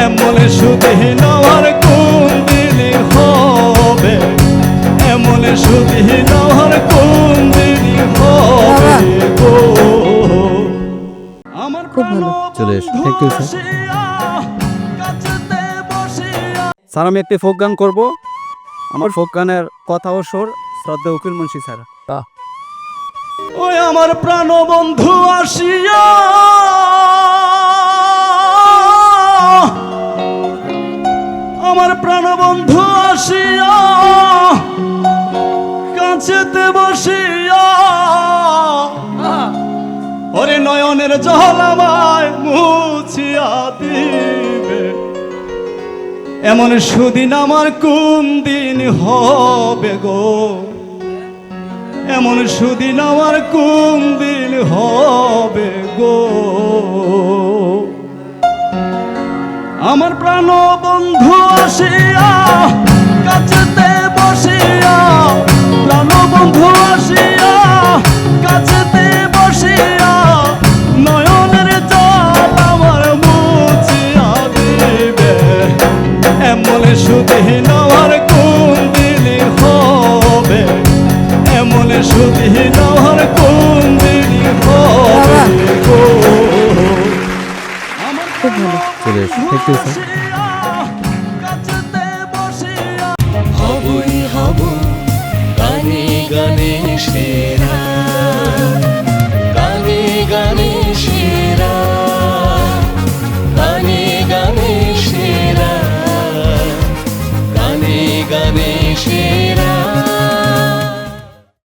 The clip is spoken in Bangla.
এমন সুদিন আমার কোন দিনই হবে, এমন সুদিন আমার কোন দিনই হবে গো। আমার খুব ভালো। চলে এসো। Thank you, sir. স্যার আমি একটি ফোক গান করবো। আমার ফোক গানের কথা ও সুর শ্রদ্ধা উকিল মুন্সি স্যার। ওই আমার প্রাণ বন্ধু আসিয়া, আমার প্রাণ বন্ধু আসিয়া কাছেতে বসিয়া ওরে নয়নের জল আমায় মুছিয়া দিবে, এমন সুদিন আমার কোন দিন হবে গো, এমন সুদিন আমার কোন দিন হবে গো। আমার প্রাণ বন্ধু আসিয়া কাছেতে বসিয়া, প্রাণ বন্ধু আসিয়া কাছেতে বসিয়া নয়নের জল আমার মুছিয়া দিবে, এমন সুদিন আমার কোন দিন হবে, এমন সুদিন আমার কোন দিন হবে গো। খুব ভালো। চলে এসো। Thank you, sir.